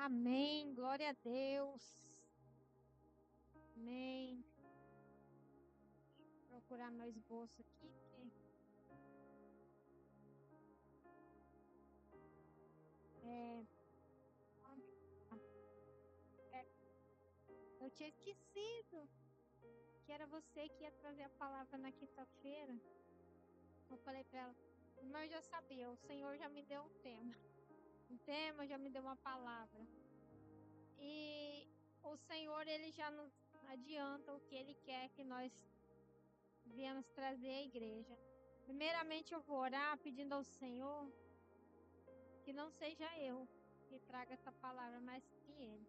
Amém. Glória a Deus. Amém. Vou procurar meu esboço aqui, porque é, é, eu tinha esquecido que era você que ia trazer a palavra na quinta-feira. Eu falei para ela, mas eu já sabia, o Senhor já me deu um tema, já me deu uma palavra. E o Senhor, ele já nos adianta o que ele quer que nós viemos trazer à igreja. Primeiramente, eu vou orar pedindo ao Senhor que não seja eu que traga essa palavra, mas que Ele.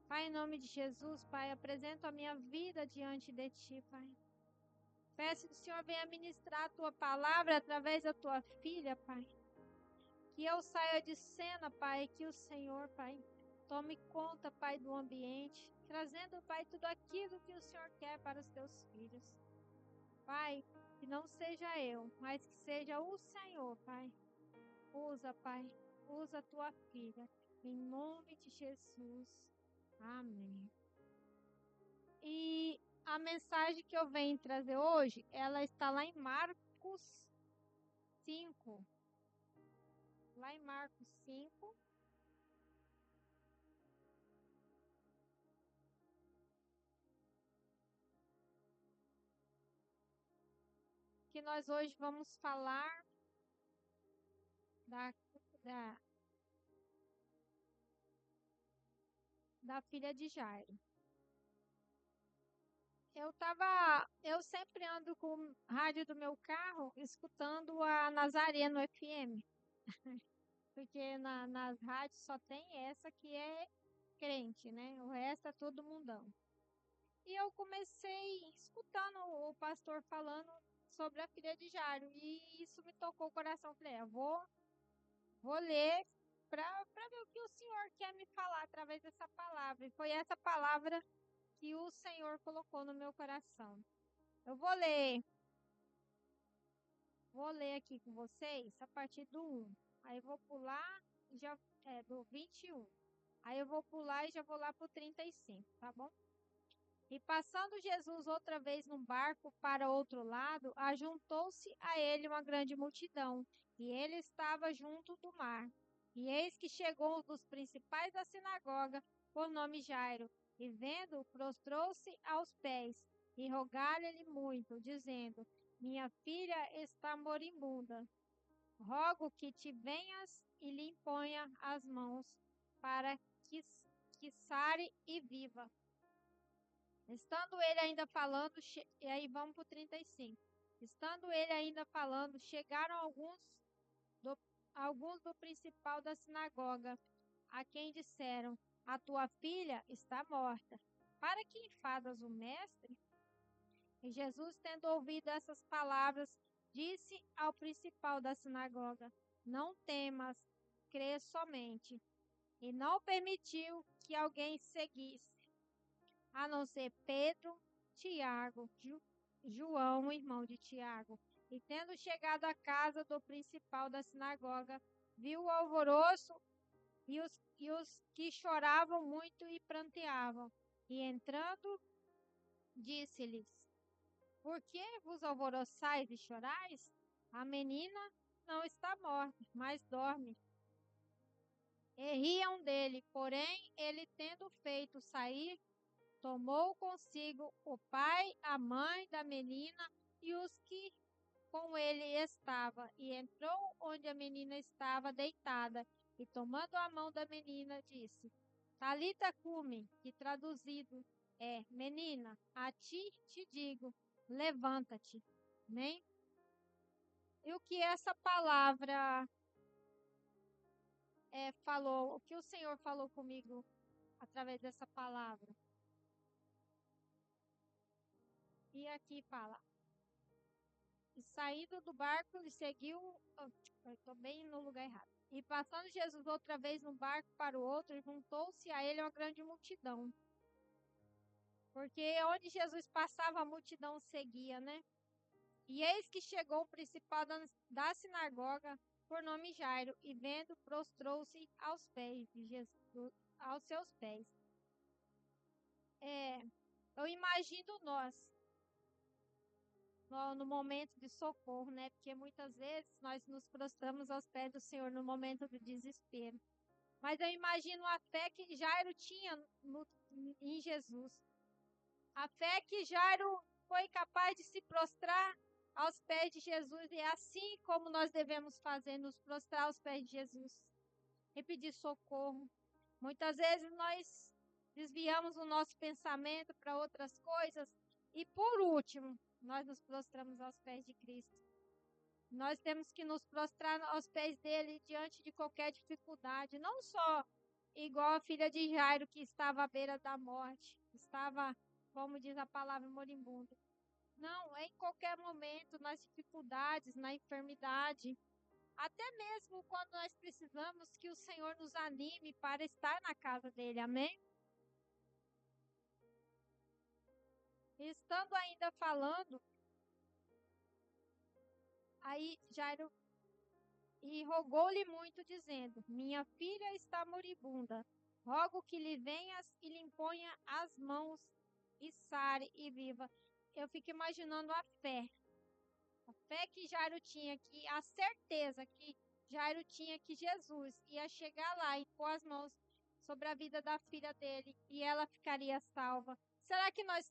Pai, em nome de Jesus, Pai, apresento a minha vida diante de Ti, Pai. Peço que o Senhor venha ministrar a Tua palavra através da Tua filha, Pai. Que eu saia de cena, Pai, que o Senhor, Pai, tome conta, Pai, do ambiente, trazendo, Pai, tudo aquilo que o Senhor quer para os Teus filhos. Pai, que não seja eu, mas que seja o Senhor, Pai. Usa, Pai, usa a Tua filha, em nome de Jesus. Amém. E a mensagem que eu venho trazer hoje, ela está lá em Marcos 5. Lá em Marcos 5. Que nós hoje vamos falar da, da, da filha de Jairo. Eu sempre ando com o rádio do meu carro escutando a Nazareno FM, porque nas rádios só tem essa que é crente, né? O resto é todo mundão. E eu comecei escutando o pastor falando sobre a filha de Jairo, e isso me tocou o coração. Falei, vou ler para ver o que o Senhor quer me falar através dessa palavra. E foi essa palavra que o Senhor colocou no meu coração. Eu vou ler aqui com vocês a partir do 1. Aí eu vou pular do 21. Aí eu vou pular e já vou lá para o 35, tá bom? E passando Jesus outra vez num barco para outro lado, ajuntou-se a ele uma grande multidão, e ele estava junto do mar. E eis que chegou um dos principais da sinagoga, por nome Jairo, e vendo, prostrou-se aos pés, e rogaram-lhe muito, dizendo: Minha filha está moribunda. Rogo que te venhas e lhe imponha as mãos, para que sare e viva. Estando ele ainda falando, e aí vamos para o 35. Estando ele ainda falando, chegaram alguns do principal da sinagoga, a quem disseram: A tua filha está morta. Para que enfadas o mestre? E Jesus, tendo ouvido essas palavras, disse ao principal da sinagoga: Não temas, crê somente. E não permitiu que alguém seguisse, a não ser Pedro, Tiago, João, irmão de Tiago. E tendo chegado à casa do principal da sinagoga, viu o alvoroço e os que choravam muito e pranteavam. E entrando, disse-lhes: Por que vos alvoroçais e chorais? A menina não está morta, mas dorme. E riam dele, porém, ele tendo feito sair, tomou consigo o pai, a mãe da menina e os que com ele estavam, e entrou onde a menina estava deitada, e tomando a mão da menina, disse: Talita cumi, que traduzido é: Menina, a ti te digo, levanta-te. Amém? E o que essa palavra falou, o que o Senhor falou comigo através dessa palavra? E aqui fala: E saindo do barco, ele seguiu. Eu estou bem no lugar errado. E passando Jesus outra vez num barco para o outro, juntou-se a ele uma grande multidão. Porque onde Jesus passava, a multidão seguia, né? E eis que chegou o principal da sinagoga, por nome Jairo, e vendo, prostrou-se aos pés de Jesus, aos seus pés. Eu imagino nós no momento de socorro, né? Porque muitas vezes nós nos prostramos aos pés do Senhor no momento do desespero. Mas eu imagino a fé que Jairo tinha em Jesus. A fé que Jairo foi capaz de se prostrar aos pés de Jesus. E é assim como nós devemos fazer, nos prostrar aos pés de Jesus e pedir socorro. Muitas vezes nós desviamos o nosso pensamento para outras coisas. E por último, nós nos prostramos aos pés de Cristo. Nós temos que nos prostrar aos pés dele diante de qualquer dificuldade. Não só igual a filha de Jairo, que estava à beira da morte. Estava, como diz a palavra, moribunda. Não, é em qualquer momento, nas dificuldades, na enfermidade. Até mesmo quando nós precisamos que o Senhor nos anime para estar na casa dele. Amém? Estando ainda falando, aí Jairo e rogou-lhe muito, dizendo: Minha filha está moribunda. Rogo que lhe venhas e lhe imponha as mãos e sare e viva. Eu fico imaginando a fé. A fé que Jairo tinha, que a certeza que Jairo tinha que Jesus ia chegar lá e pôr as mãos sobre a vida da filha dele e ela ficaria salva. Será que nós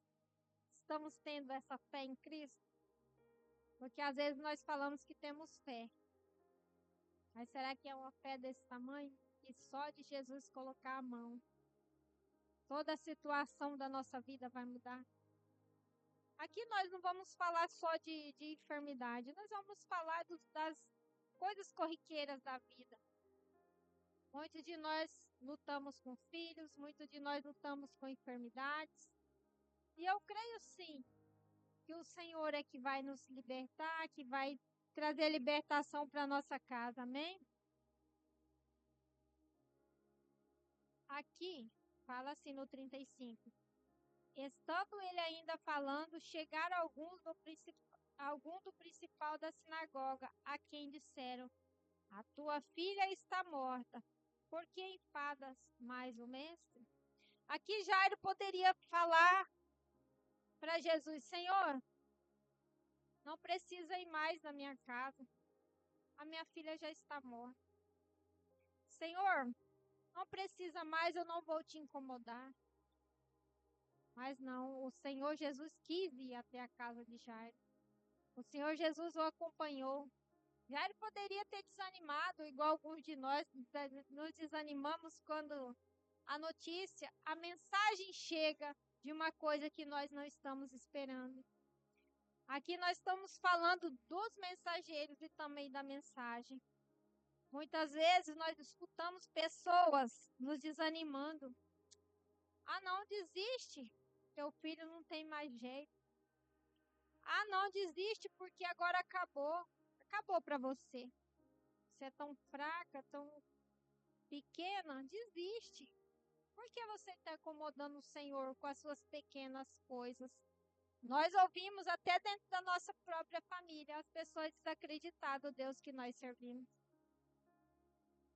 estamos tendo essa fé em Cristo? Porque às vezes nós falamos que temos fé. Mas será que é uma fé desse tamanho? Que só de Jesus colocar a mão, toda a situação da nossa vida vai mudar? Aqui nós não vamos falar só de enfermidade, nós vamos falar das coisas corriqueiras da vida. Muitos de nós lutamos com filhos, muitos de nós lutamos com enfermidades. E eu creio sim que o Senhor é que vai nos libertar, que vai trazer libertação para a nossa casa, amém? Aqui, fala assim no 35. Estando ele ainda falando, chegaram algum do principal da sinagoga, a quem disseram: A tua filha está morta. Por que enfadas mais o mestre? Aqui Jairo poderia falar para Jesus: Senhor, não precisa ir mais na minha casa. A minha filha já está morta. Senhor, não precisa mais, eu não vou te incomodar. Mas não, o Senhor Jesus quis ir até a casa de Jairo. O Senhor Jesus o acompanhou. Jairo poderia ter desanimado, igual alguns de nós nos desanimamos quando a mensagem chega de uma coisa que nós não estamos esperando. Aqui nós estamos falando dos mensageiros e também da mensagem. Muitas vezes nós escutamos pessoas nos desanimando. Ah, não, desiste. Teu filho não tem mais jeito. Ah, não, desiste porque agora acabou. Acabou para você. Você é tão fraca, tão pequena, desiste. Por que você está incomodando o Senhor com as suas pequenas coisas? Nós ouvimos até dentro da nossa própria família as pessoas desacreditando o Deus que nós servimos.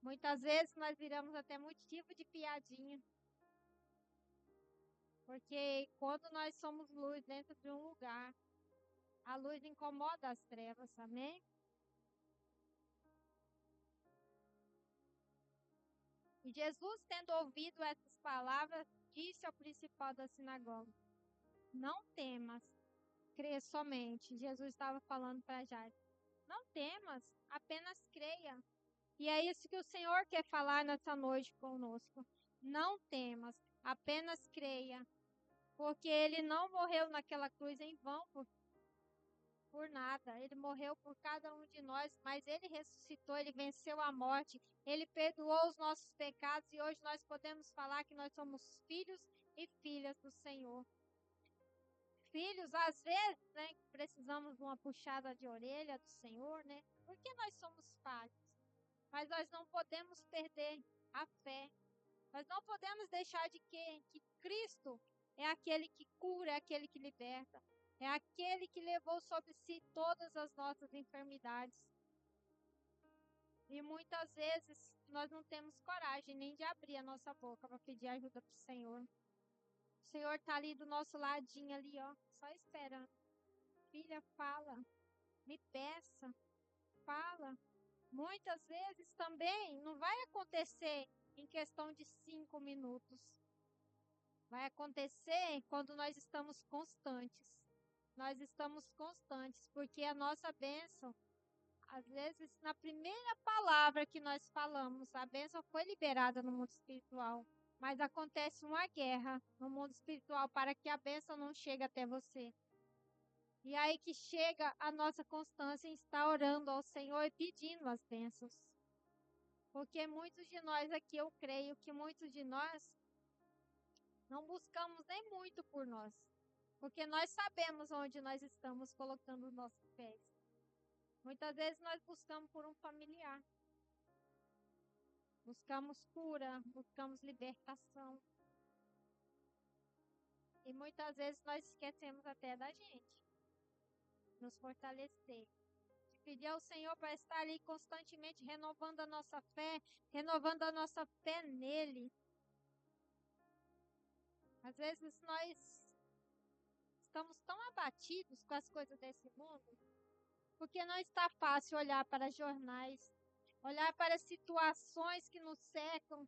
Muitas vezes nós viramos até motivo de piadinha. Porque quando nós somos luz dentro de um lugar, a luz incomoda as trevas, amém? E Jesus, tendo ouvido essas palavras, disse ao principal da sinagoga: Não temas, crê somente. Jesus estava falando para Jairo: Não temas, apenas creia. E é isso que o Senhor quer falar nessa noite conosco. Não temas, apenas creia. Porque ele não morreu naquela cruz em vão por nada. Ele morreu por cada um de nós, mas ele ressuscitou, ele venceu a morte, ele perdoou os nossos pecados e hoje nós podemos falar que nós somos filhos e filhas do Senhor. Filhos, às vezes, né, precisamos de uma puxada de orelha do Senhor, né? Porque nós somos falhos. Mas nós não podemos perder a fé. Nós não podemos deixar de que Cristo é aquele que cura, é aquele que liberta. É aquele que levou sobre si todas as nossas enfermidades. E muitas vezes nós não temos coragem nem de abrir a nossa boca para pedir ajuda para o Senhor. O Senhor está ali do nosso ladinho ali, ó, só esperando. Filha, fala, me peça, fala. Muitas vezes também não vai acontecer em questão de 5 minutos. Vai acontecer quando nós estamos constantes. Nós estamos constantes, porque a nossa bênção, às vezes, na primeira palavra que nós falamos, a bênção foi liberada no mundo espiritual. Mas acontece uma guerra no mundo espiritual para que a bênção não chegue até você. E aí que chega a nossa constância em estar orando ao Senhor e pedindo as bênçãos. Porque muitos de nós aqui, eu creio que muitos de nós não buscamos nem muito por nós. Porque nós sabemos onde nós estamos colocando os nossos pés. Muitas vezes nós buscamos por um familiar. Buscamos cura, buscamos libertação. E muitas vezes nós esquecemos até da gente. Nos fortalecer. De pedir ao Senhor para estar ali constantemente renovando a nossa fé, renovando a nossa fé nele. Às vezes nós estamos tão abatidos com as coisas desse mundo, porque não está fácil olhar para jornais, olhar para situações que nos cercam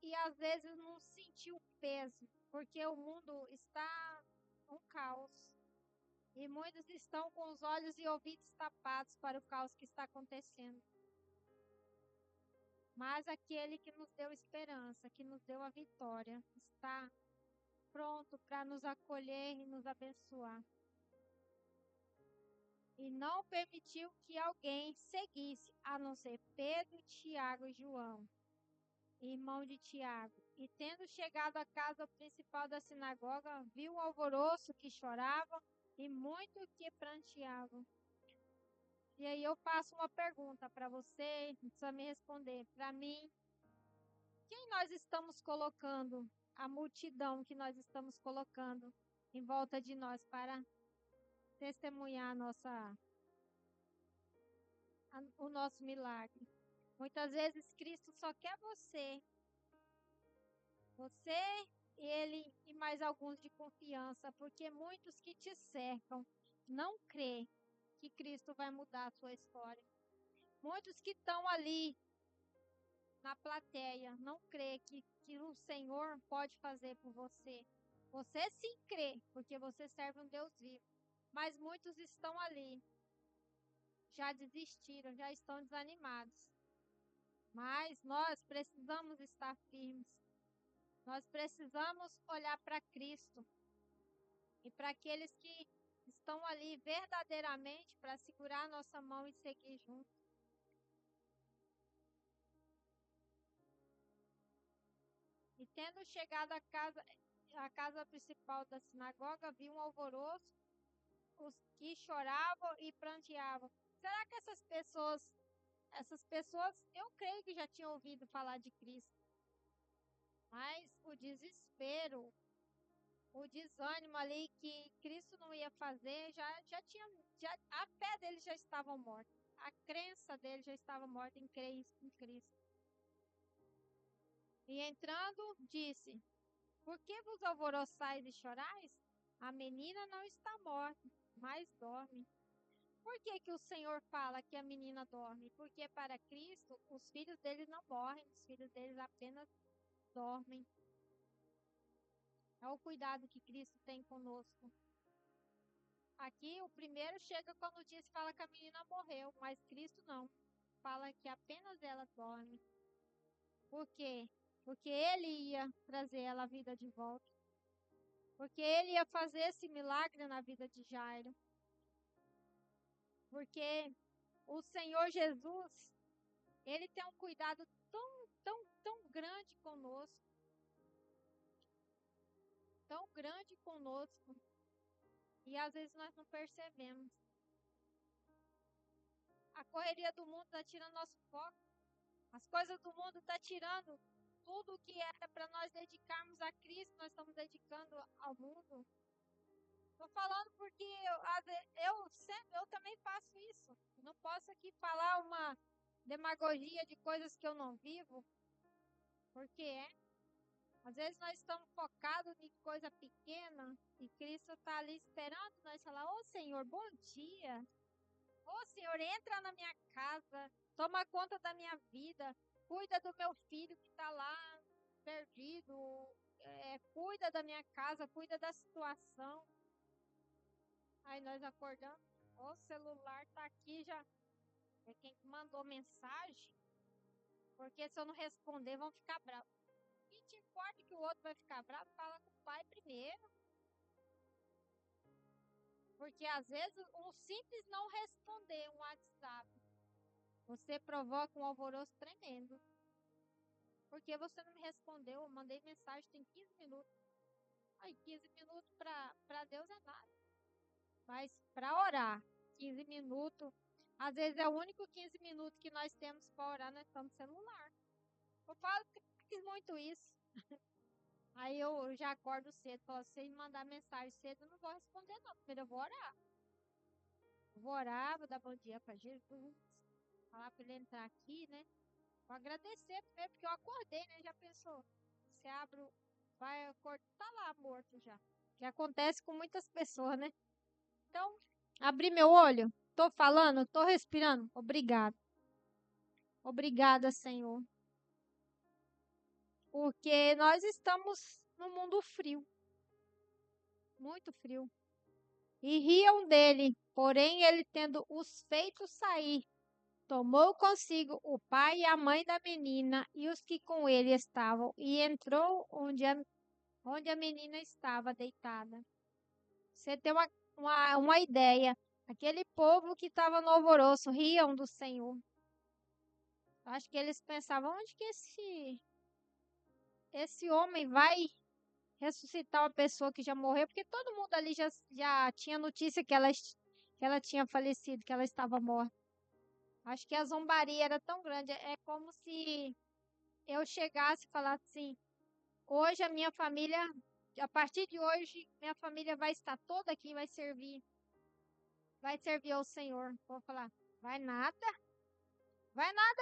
e às vezes não sentir o peso, porque o mundo está um caos. E muitos estão com os olhos e ouvidos tapados para o caos que está acontecendo. Mas aquele que nos deu esperança, que nos deu a vitória, está pronto para nos acolher e nos abençoar. E não permitiu que alguém seguisse, a não ser Pedro, Tiago e João, irmão de Tiago. E tendo chegado à casa principal da sinagoga, viu um alvoroço que chorava e muito que pranteavam. E aí eu faço uma pergunta para você, não precisa me responder. Para mim, quem nós estamos colocando, a multidão que nós estamos colocando em volta de nós para testemunhar o nosso milagre? Muitas vezes Cristo só quer você, ele e mais alguns de confiança, porque muitos que te cercam não crê que Cristo vai mudar a sua história. Muitos que estão ali na plateia não crê que o Senhor pode fazer por você. Você sim crê, porque você serve um Deus vivo. Mas muitos estão ali, já desistiram, já estão desanimados. Mas nós precisamos estar firmes. Nós precisamos olhar para Cristo e para aqueles que estão ali verdadeiramente para segurar a nossa mão e seguir junto. E tendo chegado à casa principal da sinagoga, viu um alvoroço, os que choravam e pranteavam. Será que essas pessoas, eu creio que já tinham ouvido falar de Cristo. Mas o desespero, o desânimo ali que Cristo não ia fazer, a fé deles já estava morta. A crença deles já estava morta em crer em Cristo. E entrando, disse: Por que vos alvoroçais e chorais? A menina não está morta, mas dorme. Por que que o Senhor fala que a menina dorme? Porque para Cristo, os filhos deles não morrem, os filhos deles apenas dormem. É o cuidado que Cristo tem conosco. Aqui, o primeiro chega quando o dia se fala que a menina morreu, mas Cristo não. Fala que apenas ela dorme. Por quê? Porque Ele ia trazer ela à vida de volta. Porque Ele ia fazer esse milagre na vida de Jairo. Porque o Senhor Jesus, Ele tem um cuidado tão grande conosco. Tão grande conosco. E às vezes nós não percebemos. A correria do mundo está tirando nosso foco. As coisas do mundo estão tirando tudo o que era para nós dedicarmos a Cristo, nós estamos dedicando ao mundo. Estou falando porque eu também faço isso. Não posso aqui falar demagogia de coisas que eu não vivo, porque às vezes nós estamos focados em coisa pequena e Cristo está ali esperando nós falar: Ô Senhor, bom dia. Ô Senhor, entra na minha casa, toma conta da minha vida, cuida do meu filho que está lá perdido, cuida da minha casa, cuida da situação. Aí nós acordamos, o celular tá aqui já. É quem mandou mensagem, porque se eu não responder, vão ficar bravos. E te importa que o outro vai ficar bravo? Fala com o pai primeiro. Porque às vezes um simples não responder um WhatsApp, você provoca um alvoroço tremendo. Porque você não me respondeu, eu mandei mensagem tem 15 minutos. Aí 15 minutos para Deus é nada. Mas para orar, 15 minutos, às vezes é o único 15 minutos que nós temos para orar, nós estamos no celular. Eu falo que fiz muito isso. Aí eu já acordo cedo, falo, se ele mandar mensagem cedo, eu não vou responder não, primeiro eu vou orar. Vou orar, vou dar bom dia para Jesus, falar para ele entrar aqui, né? Vou agradecer primeiro, porque eu acordei, né? Já pensou? Você abre, vai acordar, tá lá morto já. Que acontece com muitas pessoas, né? Então, abri meu olho, tô falando, tô respirando. Obrigado. Obrigada, Senhor. Porque nós estamos num mundo frio. Muito frio. E riam dele, porém ele tendo os feito sair, tomou consigo o pai e a mãe da menina e os que com ele estavam, e entrou onde a menina estava deitada. Você tem uma ideia. Aquele povo que estava no alvoroço riam do Senhor. Acho que eles pensavam, onde que esse homem vai ressuscitar uma pessoa que já morreu? Porque todo mundo ali já tinha notícia que ela tinha falecido, que ela estava morta. Acho que a zombaria era tão grande. É como se eu chegasse e falasse assim, hoje a minha família, a partir de hoje, minha família vai estar toda aqui, vai servir ao Senhor. Vou falar, vai nada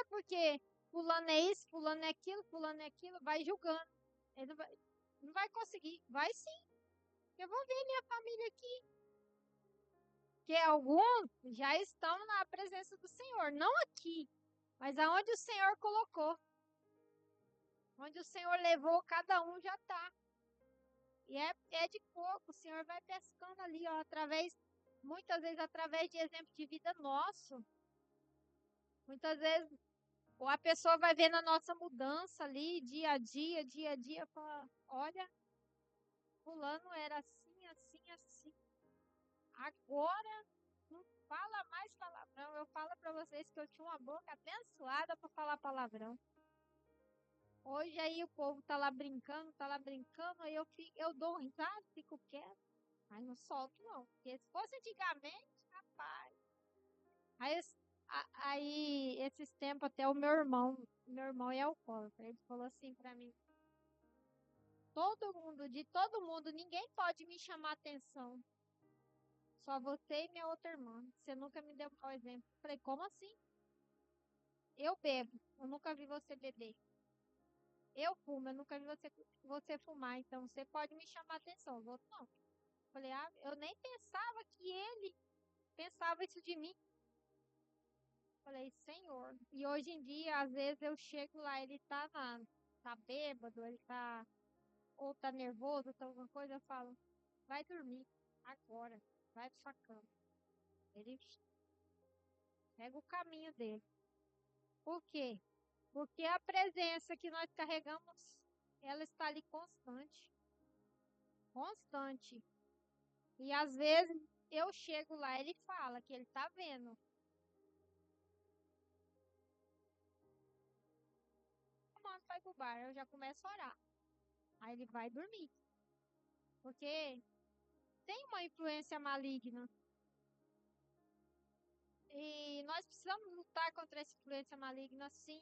porque fulano é isso, fulano é aquilo, vai julgando. Ele não vai conseguir. Vai sim. Eu vou ver minha família aqui. Que alguns já estão na presença do Senhor, não aqui, mas aonde o Senhor colocou. Onde o Senhor levou, cada um já está. E é de pouco, o Senhor vai pescando ali, ó, muitas vezes através de exemplo de vida nosso. Muitas vezes a pessoa vai vendo a nossa mudança ali, dia a dia, fala, olha, fulano era assim, assim, assim. Agora não fala mais palavrão. Eu falo para vocês que eu tinha uma boca abençoada para falar palavrão. Hoje aí o povo tá lá brincando, aí eu dou um risada, fico quieto. Aí não solto não, porque se fosse antigamente, rapaz. Aí, esses tempos até meu irmão é alcoólatra, ele falou assim pra mim, de todo mundo, ninguém pode me chamar atenção. Só você e minha outra irmã. Você nunca me deu mau exemplo. Eu falei, como assim? Eu bebo, eu nunca vi você beber. Eu fumo, eu nunca vi você fumar, então você pode me chamar atenção, os outros não. Falei, eu nem pensava que ele pensava isso de mim. Falei, Senhor. E hoje em dia, às vezes eu chego lá, ele tá bêbado, ou tá nervoso, ou tá alguma coisa, eu falo, vai dormir agora, vai pra sua cama. Ele pega o caminho dele. Por quê? Porque a presença que nós carregamos, ela está ali constante. Constante. E às vezes eu chego lá, ele fala que ele tá vendo. O mano vai pro bar, eu já começo a orar. Aí ele vai dormir. Porque tem uma influência maligna. E nós precisamos lutar contra essa influência maligna, sim.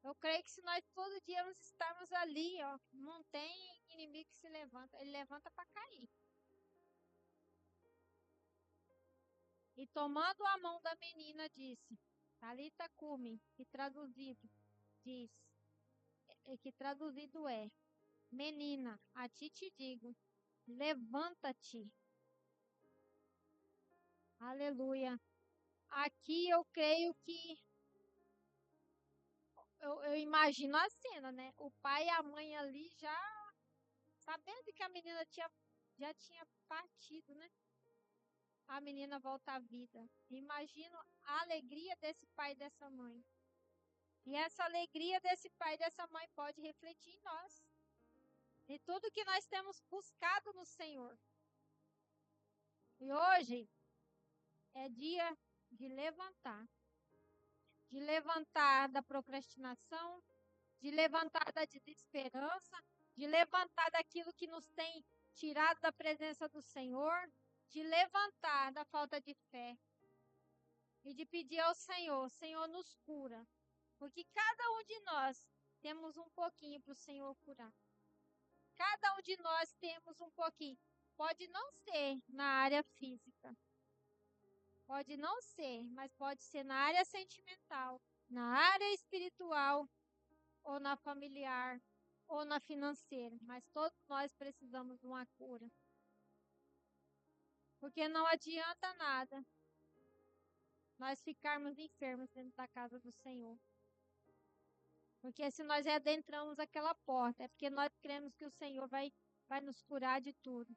Eu creio que se nós todo dia nós estarmos ali, ó, não tem inimigo que se levanta. Ele levanta para cair. E tomando a mão da menina, disse: Talita cumi, que traduzido diz, que traduzido é: menina, a ti te digo, levanta-te. Aleluia. Aqui eu creio que eu imagino a cena, né? O pai e a mãe ali já sabendo que a menina já tinha partido, né? A menina volta à vida. Imagino a alegria desse pai e dessa mãe. E essa alegria desse pai e dessa mãe pode refletir em nós. E tudo que nós temos buscado no Senhor. E hoje é dia de levantar. De levantar da procrastinação, de levantar da desesperança, de levantar daquilo que nos tem tirado da presença do Senhor, de levantar da falta de fé e de pedir ao Senhor, Senhor, nos cura, porque cada um de nós temos um pouquinho para o Senhor curar. Cada um de nós temos um pouquinho. Pode não ser na área física, pode não ser, mas pode ser na área sentimental, na área espiritual, ou na familiar, ou na financeira, mas todos nós precisamos de uma cura. Porque não adianta nada nós ficarmos enfermos dentro da casa do Senhor. Porque se nós adentramos aquela porta, é porque nós cremos que o Senhor vai nos curar de tudo.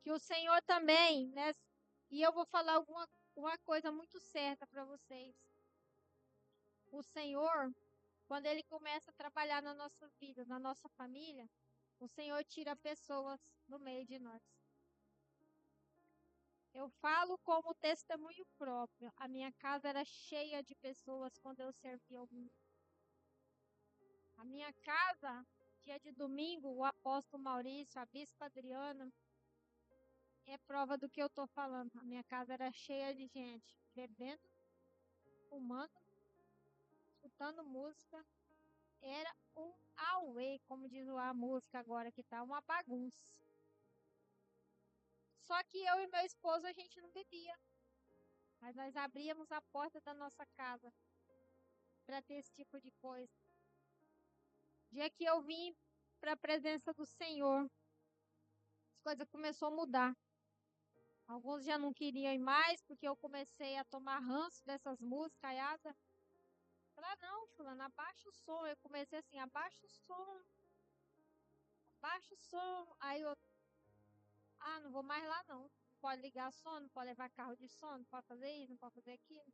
Que o Senhor também, né? E eu vou falar uma coisa muito certa para vocês. O Senhor, quando Ele começa a trabalhar na nossa vida, na nossa família, o Senhor tira pessoas do meio de nós. Eu falo como testemunho próprio. A minha casa era cheia de pessoas quando eu servia ao mundo. A minha casa, dia de domingo, o apóstolo Maurício, a bispa Adriana, é prova do que eu estou falando. A minha casa era cheia de gente, bebendo, fumando, escutando música. Era um auê, como diz a música agora, que tá uma bagunça. Só que eu e meu esposo, a gente não bebia. Mas nós abríamos a porta da nossa casa para ter esse tipo de coisa. Dia que eu vim para a presença do Senhor, as coisas começaram a mudar. Alguns já não queriam ir mais, porque eu comecei a tomar ranço dessas músicas, Ayasa. Falei, não, fulano, abaixa o som. Eu comecei assim, abaixa o som. Abaixa o som. Aí eu, não vou mais lá não. Não pode ligar som, não pode levar carro de som, não pode fazer isso, não pode fazer aquilo.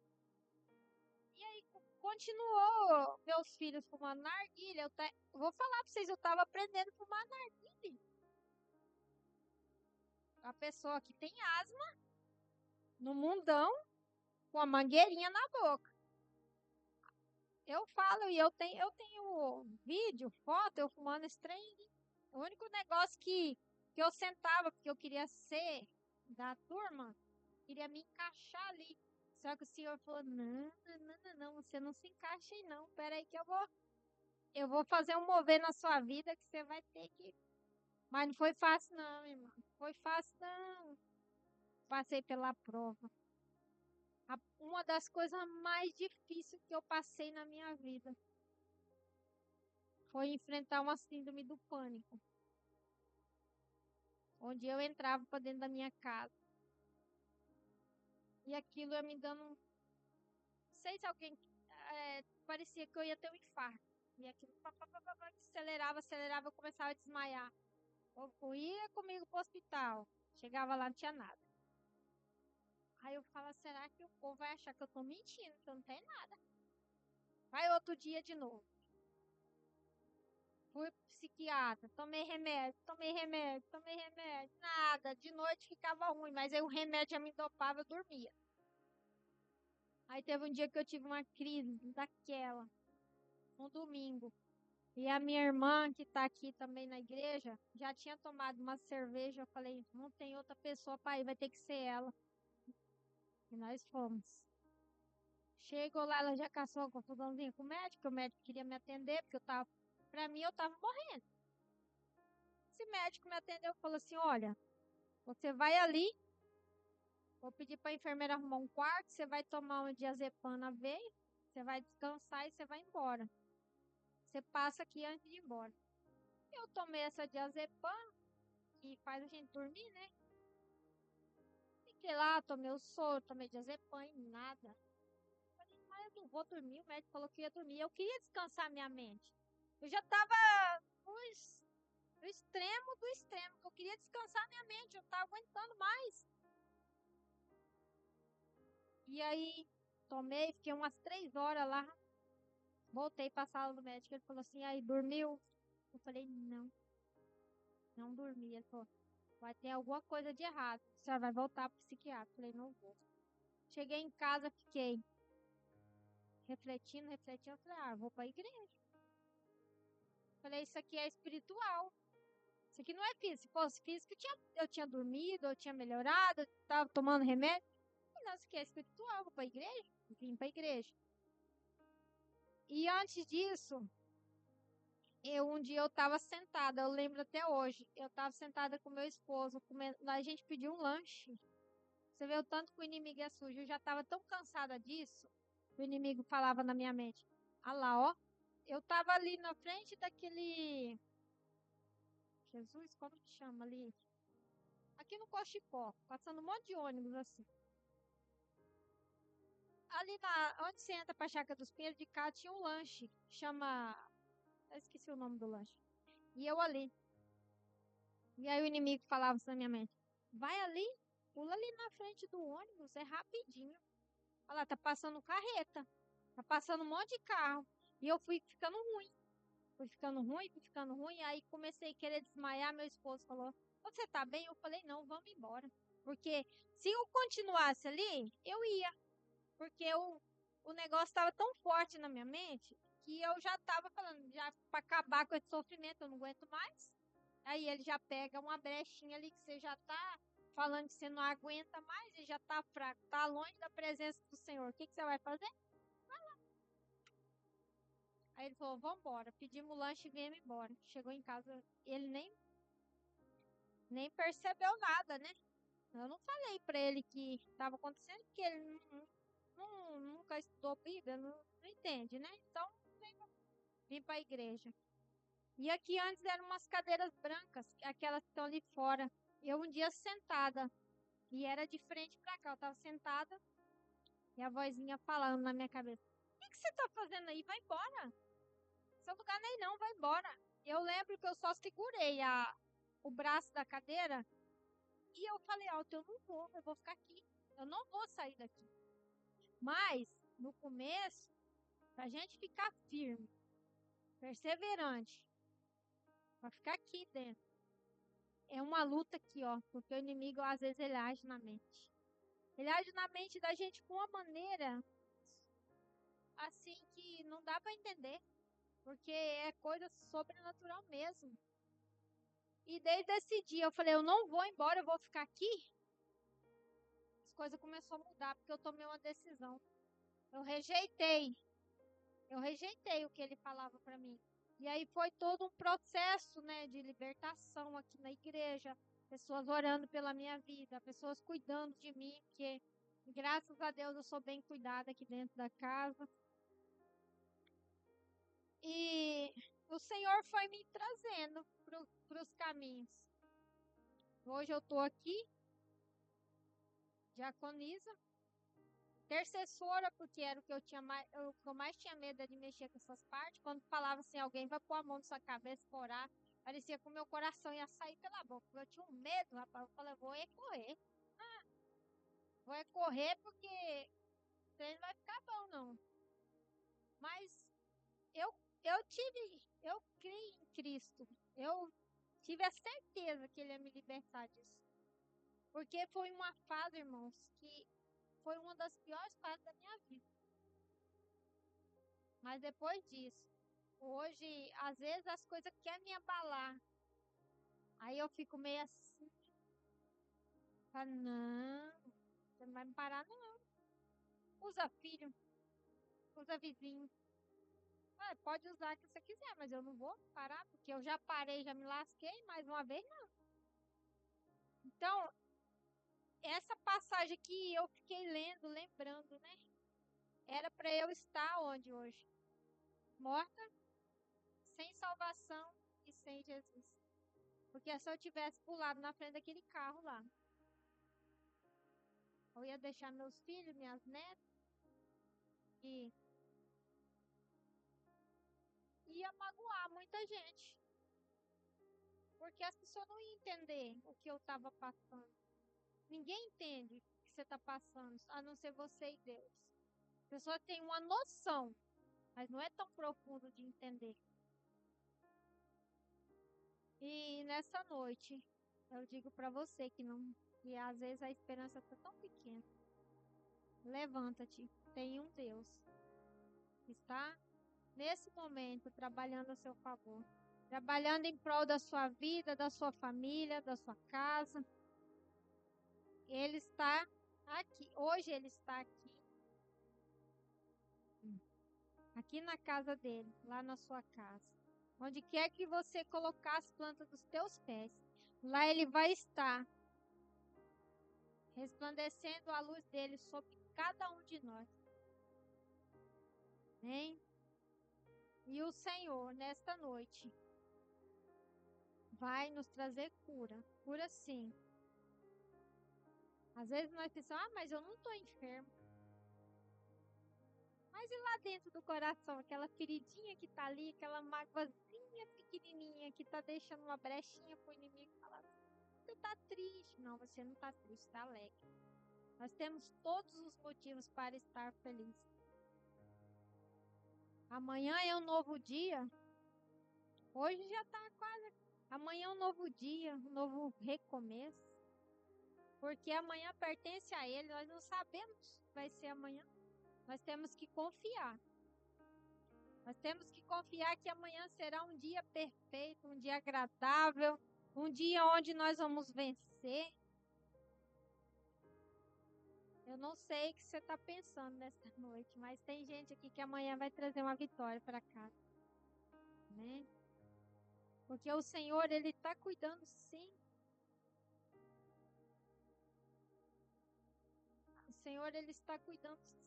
E aí continuou meus filhos fumando narguilha. Eu vou falar para vocês, eu estava aprendendo a fumar narguilha. A pessoa que tem asma, no mundão, com a mangueirinha na boca. Eu falo e eu tenho vídeo, foto, eu fumando esse trem. O único negócio que eu sentava, porque eu queria ser da turma, queria me encaixar ali. Só que o senhor falou, não, você não se encaixa aí não. Pera aí que eu vou fazer um mover na sua vida que você vai ter que... Mas não foi fácil não, irmão. Não foi fácil não. Passei pela prova. Uma das coisas mais difíceis que eu passei na minha vida foi enfrentar uma síndrome do pânico. Onde eu entrava para dentro da minha casa. E aquilo ia me dando... Não sei se alguém... parecia que eu ia ter um infarto. E aquilo acelerava, eu começava a desmaiar. Eu ia comigo pro hospital. Chegava lá, não tinha nada. Aí eu falo, será que o povo vai achar que eu tô mentindo, que eu não tenho nada? Vai outro dia de novo. Fui pro psiquiatra, tomei remédio. Nada, de noite ficava ruim, mas aí o remédio já me dopava, eu dormia. Aí teve um dia que eu tive uma crise daquela, um domingo. E a minha irmã, que tá aqui também na igreja, já tinha tomado uma cerveja. Eu falei, não tem outra pessoa para ir, vai ter que ser ela. E nós fomos. Chegou lá, ela já caçou uma confusãozinha com o médico queria me atender, porque pra mim eu tava morrendo. Esse médico me atendeu e falou assim, olha, você vai ali Vou pedir para a enfermeira arrumar um quarto, você vai tomar um diazepam na veia, você vai descansar e você vai embora. Você passa aqui antes de ir embora. Eu tomei essa diazepam, que faz a gente dormir, né? Fiquei lá, tomei o soro, tomei diazepam e nada. Falei, mas eu não vou dormir, o médico falou que ia dormir. Eu queria descansar minha mente. Eu já estava no extremo do extremo, que eu queria descansar minha mente, eu não estava aguentando mais. E aí, tomei, fiquei umas 3 horas lá. Voltei para a sala do médico, ele falou assim, aí, dormiu? Eu falei, não dormi. Ele falou, vai ter alguma coisa de errado, a senhora vai voltar para o psiquiatra. Eu falei, não vou. Cheguei em casa, fiquei refletindo. Eu falei, vou para a igreja. Eu falei, isso aqui é espiritual. Isso aqui não é físico. Se fosse físico, eu tinha dormido, eu tinha melhorado, eu estava tomando remédio. Não, isso aqui é espiritual, vou para a igreja. Vim para a igreja. E antes disso, um dia eu estava sentada, eu lembro até hoje, eu estava sentada com meu esposo, comendo, a gente pediu um lanche. Você vê o tanto que o inimigo é sujo. Eu já estava tão cansada disso, o inimigo falava na minha mente. Ah lá, ó, eu estava ali na frente daquele... Jesus, como que chama ali? Aqui no Cochipó, passando um monte de ônibus assim. Ali onde você entra pra Chácara dos Pinheiros, de cá tinha um lanche, chama... Eu esqueci o nome do lanche. E eu ali. E aí o inimigo falava assim na minha mente, vai ali, pula ali na frente do ônibus, é rapidinho. Olha lá, tá passando carreta, tá passando um monte de carro. E eu fui ficando ruim. Fui ficando ruim. Aí comecei a querer desmaiar. Meu esposo falou, você tá bem? Eu falei, não, vamos embora. Porque se eu continuasse ali, eu ia. Porque o negócio estava tão forte na minha mente que eu já estava falando, já para acabar com esse sofrimento, eu não aguento mais. Aí ele já pega uma brechinha ali que você já tá falando que você não aguenta mais e já tá fraco, tá longe da presença do Senhor. O que você vai fazer? Aí ele falou, vambora. Pedimos lanche e viemos embora. Chegou em casa, ele nem percebeu nada, né? Eu não falei pra ele que estava acontecendo, porque ele nunca estudou Bíblia, não entende, né? Então, vim pra igreja. E aqui antes eram umas cadeiras brancas, aquelas que estão ali fora. Eu um dia sentada, e era de frente pra cá. Eu tava sentada, e a vozinha falando na minha cabeça, o que você tá fazendo aí? Vai embora. Seu lugar nem não, vai embora. Eu lembro que eu só segurei o braço da cadeira e eu falei alto, eu vou ficar aqui. Eu não vou sair daqui. Mas, no começo, pra gente ficar firme, perseverante, pra ficar aqui dentro, é uma luta aqui, ó, porque o inimigo, às vezes, ele age na mente. Ele age na mente da gente com uma maneira, assim, que não dá pra entender, porque é coisa sobrenatural mesmo. E desde esse dia eu falei, eu não vou embora, eu vou ficar aqui. As coisas começaram a mudar, porque eu tomei uma decisão. Eu rejeitei. Eu rejeitei o que ele falava para mim. E aí foi todo um processo, né, de libertação aqui na igreja. Pessoas orando pela minha vida, pessoas cuidando de mim, porque graças a Deus eu sou bem cuidada aqui dentro da casa. E o Senhor foi me trazendo para os caminhos. Hoje eu estou aqui, diaconisa, intercessora, porque era o que o que eu mais tinha medo de mexer com essas partes. Quando falava assim, alguém vai pôr a mão na sua cabeça para orar, parecia que o meu coração ia sair pela boca. Eu tinha um medo, rapaz. Eu falei, vou é correr. Vou é correr porque o treino não vai ficar bom, não. Mas eu criei em Cristo. Eu tive a certeza que Ele ia me libertar disso. Porque foi uma fase, irmãos, que foi uma das piores fases da minha vida. Mas depois disso, hoje, às vezes as coisas querem me abalar. Aí eu fico meio assim. Falo, não, você não vai me parar, não. Usa filho, usa vizinho. Pode usar o que você quiser, mas eu não vou parar, porque eu já parei, já me lasquei, mais uma vez não. Então, essa passagem aqui eu fiquei lendo, lembrando, né? Era para eu estar onde hoje? Morta, sem salvação e sem Jesus. Porque se eu tivesse pulado na frente daquele carro lá, eu ia deixar meus filhos, minhas netas, e ia magoar muita gente. Porque as pessoas não iam entender o que eu estava passando. Ninguém entende o que você está passando, a não ser você e Deus. A pessoa tem uma noção, mas não é tão profundo de entender. E nessa noite, eu digo para você que às vezes a esperança está tão pequena. Levanta-te, tem um Deus que está nesse momento trabalhando a seu favor, trabalhando em prol da sua vida, da sua família, da sua casa. Ele está aqui, hoje ele está aqui na casa dele, lá na sua casa. Onde quer que você colocar as plantas dos teus pés, lá ele vai estar, resplandecendo a luz dele sobre cada um de nós. Amém? E o Senhor, nesta noite, vai nos trazer cura. Cura sim. Às vezes nós pensamos, mas eu não estou enfermo. Mas e lá dentro do coração, aquela feridinha que está ali, aquela mágoazinha pequenininha que está deixando uma brechinha para o inimigo falar, você está triste. Não, você não está triste, está alegre. Nós temos todos os motivos para estar felizes. Amanhã é um novo dia. Hoje já está quase. Amanhã é um novo dia, um novo recomeço. Porque amanhã pertence a Ele. Nós não sabemos o que vai ser amanhã. Nós temos que confiar. Nós temos que confiar que amanhã será um dia perfeito, um dia agradável, um dia onde nós vamos vencer. Eu não sei o que você está pensando nesta noite, mas tem gente aqui que amanhã vai trazer uma vitória para casa, né? Porque o Senhor, Ele está cuidando sim. O Senhor, Ele está cuidando sim.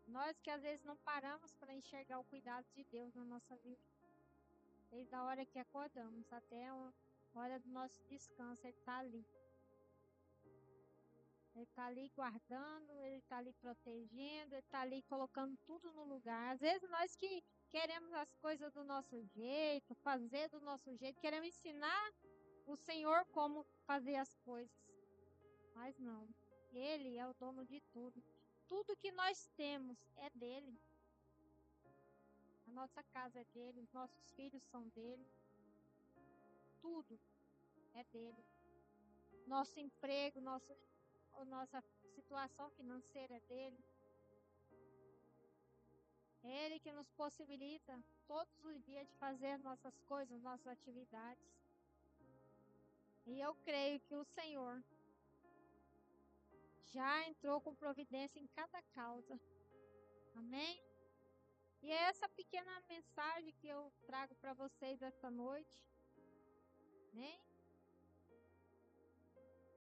Nós que às vezes não paramos para enxergar o cuidado de Deus na nossa vida. Desde a hora que acordamos até a hora do nosso descanso, Ele está ali. Ele está ali guardando, Ele está ali protegendo, Ele está ali colocando tudo no lugar. Às vezes nós que queremos as coisas do nosso jeito, fazer do nosso jeito, queremos ensinar o Senhor como fazer as coisas. Mas não, Ele é o dono de tudo. Tudo que nós temos é dele. A nossa casa é dele, os nossos filhos são dele. Tudo é dele. Nosso emprego, nossa situação financeira é dele. É Ele que nos possibilita todos os dias de fazer nossas coisas, nossas atividades. E eu creio que o Senhor já entrou com providência em cada causa. Amém? E é essa pequena mensagem que eu trago para vocês esta noite. Amém?